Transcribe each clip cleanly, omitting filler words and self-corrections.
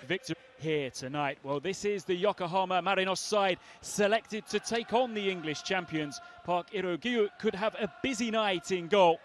victory here tonight. Well, this is the Yokohama Marinos side selected to take on the English champions. Park Iro-gyu could have a busy night in goal.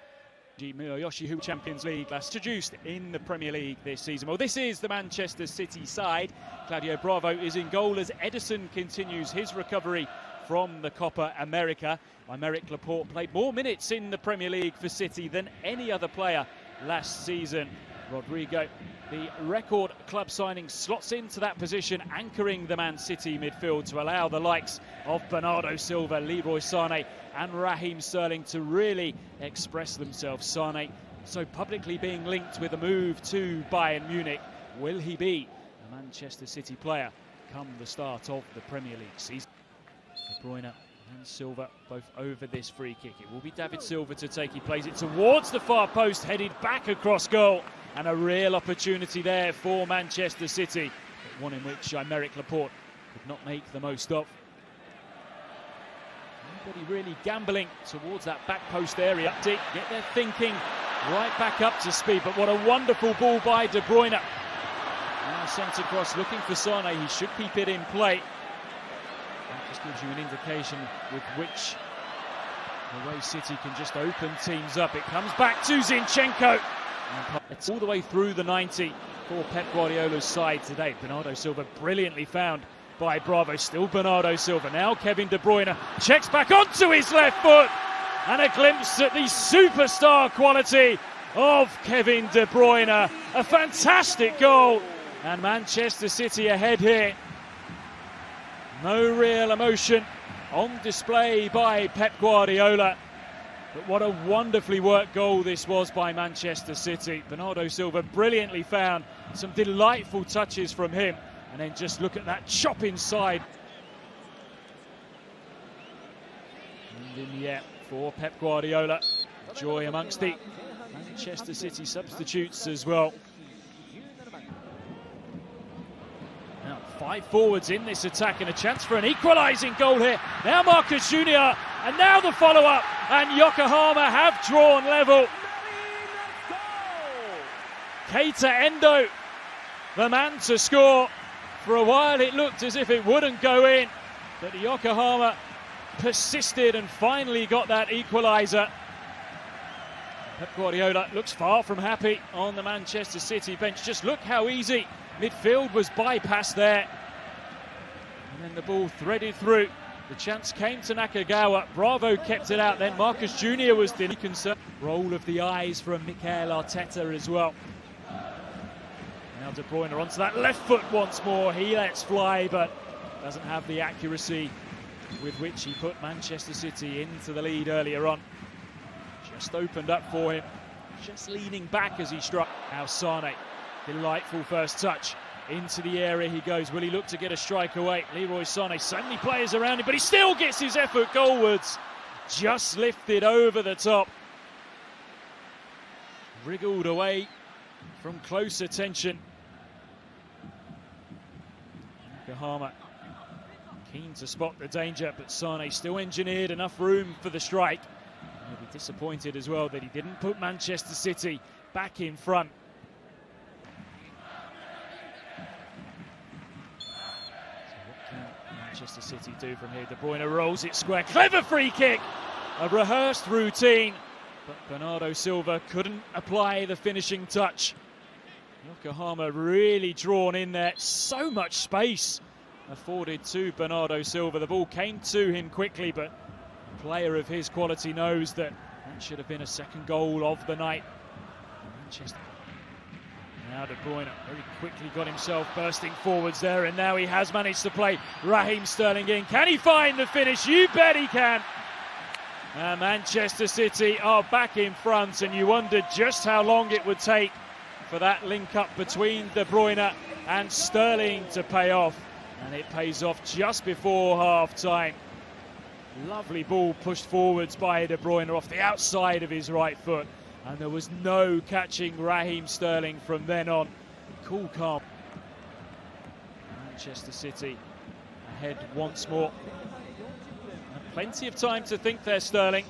Yoshihu Champions League last introduced in the Premier League this season. Well, this is the Manchester City side. Claudio Bravo is in goal as Edison continues his recovery from the Copa America. Aymeric Laporte played more minutes in the Premier League for City than any other player last season. Rodrigo, the record club signing, slots into that position, anchoring the Man City midfield to allow the likes of Bernardo Silva, Leroy Sané and Raheem Sterling to really express themselves. Sané so publicly being linked with a move to Bayern Munich. Will he be a Manchester City player come the start of the Premier League season? De Bruyne and Silva both over this free kick. It will be David Silva to take. He plays it towards the far post, headed back across goal. And a real opportunity there for Manchester City. But one in which Aymeric Laporte could not make the most of. Nobody really gambling towards that back post area. Get their thinking right back up to speed. But what a wonderful ball by De Bruyne. Now sent across looking for Sané. He should keep it in play. That just gives you an indication with which the way City can just open teams up. It comes back to Zinchenko. It's all the way through the 90 for Pep Guardiola's side today. Bernardo Silva brilliantly found by Bravo. Still Bernardo Silva. Now Kevin De Bruyne checks back onto his left foot. And a glimpse at the superstar quality of Kevin De Bruyne. A fantastic goal. And Manchester City ahead here. No real emotion on display by Pep Guardiola. But what a wonderfully worked goal this was by Manchester City. Bernardo Silva brilliantly found some delightful touches from him. And then just look at that chop inside. And in the air for Pep Guardiola. Joy amongst the Manchester City substitutes as well. Now 5 forwards in this attack and a chance for an equalising goal here. Now Marcus Junior. And now the follow-up, and Yokohama have drawn level. Keita Endo, the man to score. For a while it looked as if it wouldn't go in, but Yokohama persisted and finally got that equaliser. Pep Guardiola looks far from happy on the Manchester City bench. Just look how easy midfield was bypassed there. And then the ball threaded through. The chance came to Nakagawa. Bravo kept it out. Then Marcus Junior was the concern. Roll of the eyes from Mikel Arteta as well. Now De Bruyne onto that left foot once more. He lets fly, but doesn't have the accuracy with which he put Manchester City into the lead earlier on. Just opened up for him. Just leaning back as he struck. Now Sané. Delightful first touch. Into the area he goes. Will he look to get a strike away? Leroy Sané, so many players around him, but he still gets his effort goalwards. Just lifted over the top. Wriggled away from close attention. Yokohama keen to spot the danger, but Sané still engineered enough room for the strike. He'll be disappointed as well that he didn't put Manchester City back in front. Manchester City do from here. De Bruyne rolls it square. Clever free kick. A rehearsed routine. But Bernardo Silva couldn't apply the finishing touch. Yokohama really drawn in there. So much space afforded to Bernardo Silva. The ball came to him quickly, but a player of his quality knows that should have been a second goal of the night. Manchester. Now De Bruyne very quickly got himself bursting forwards there, and now he has managed to play Raheem Sterling in. Can he find the finish? You bet he can. And Manchester City are back in front, and you wondered just how long it would take for that link up between De Bruyne and Sterling to pay off. And it pays off just before half-time. Lovely ball pushed forwards by De Bruyne off the outside of his right foot. And there was no catching Raheem Sterling from then on. Cool, calm. Manchester City ahead once more. And plenty of time to think there, Sterling.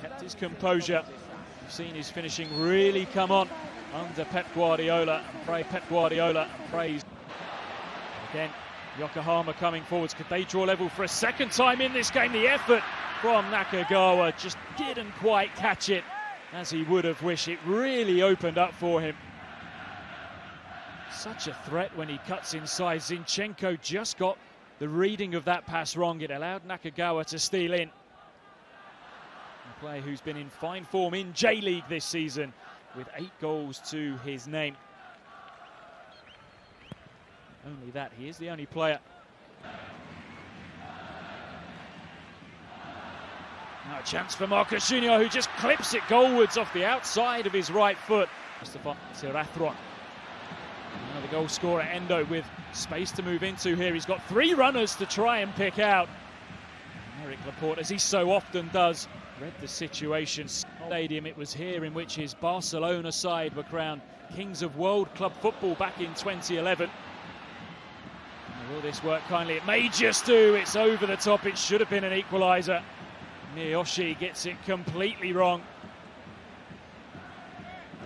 Kept his composure. We've seen his finishing really come on under Pep Guardiola. Pep Guardiola praised. Again, Yokohama coming forwards. Could they draw level for a second time in this game? The effort from Nakagawa just didn't quite catch it as he would have wished. It really opened up for him. Such a threat when he cuts inside. Zinchenko just got the reading of that pass wrong. It allowed Nakagawa to steal in. A player who's been in fine form in J-League this season with 8 goals to his name. Only that, he is the only player. Now a chance for Marcus Junior, who just clips it goalwards off the outside of his right foot. Sirathron. Another goal scorer, Endo, with space to move into here. He's got 3 runners to try and pick out. Eric Laporte, as he so often does, read the situation. Stadium, it was here in which his Barcelona side were crowned Kings of World Club Football back in 2011. Will this work kindly? It may just do. It's over the top. It should have been an equaliser. Miyoshi gets it completely wrong.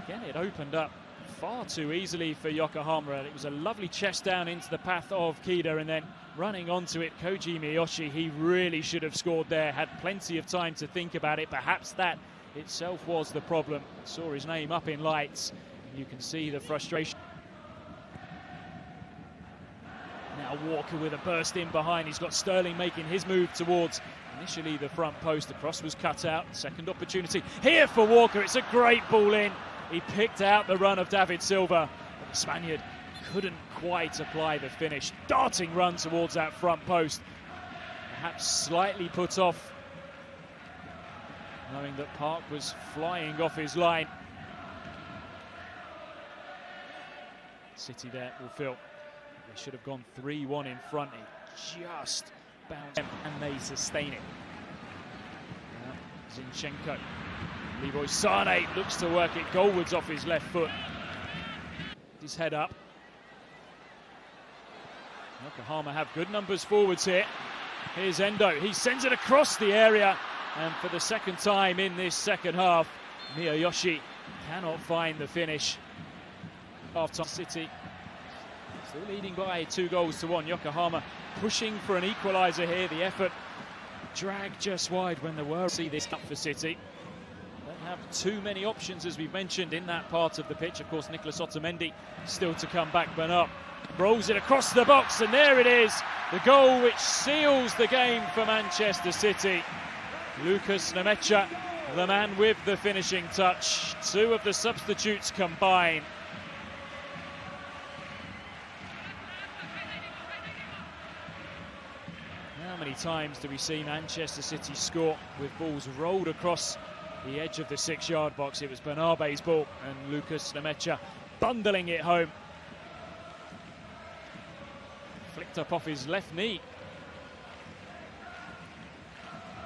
Again, it opened up far too easily for Yokohama. It was a lovely chest down into the path of Kida, and then running onto it, Koji Miyoshi, he really should have scored there. Had plenty of time to think about it. Perhaps that itself was the problem. Saw his name up in lights. You can see the frustration. Now Walker with a burst in behind. He's got Sterling making his move towards initially the front post. The cross was cut out. Second opportunity here for Walker. It's a great ball in. He picked out the run of David Silva, but the Spaniard couldn't quite apply the finish. Darting run towards that front post. Perhaps slightly put off, knowing that Park was flying off his line. City there will feel they should have gone 3-1 in front. He just bounced and they sustain it. Zinchenko. Leroy Sané looks to work it goalwards off his left foot. His head up. Yokohama have good numbers forwards here. Here's Endo. He sends it across the area. And for the second time in this second half, Miyoshi cannot find the finish. Half-time City still leading by 2-1. Yokohama pushing for an equaliser here. The effort dragged just wide when there were. See this up for City. Don't have too many options, as we've mentioned, in that part of the pitch. Of course, Nicolas Otamendi still to come back, but up. Rolls it across the box, and there it is. The goal which seals the game for Manchester City. Lucas Nemecha, the man with the finishing touch. 2 of the substitutes combine. How many times do we see Manchester City score with balls rolled across the edge of the 6-yard box? It was Bernabe's ball, and Lucas Nemecha bundling it home. Flicked up off his left knee.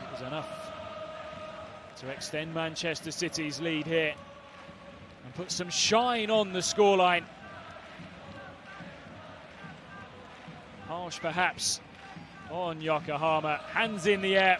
It was enough to extend Manchester City's lead here and put some shine on the scoreline. Harsh perhaps on Yokohama. Hands in the air.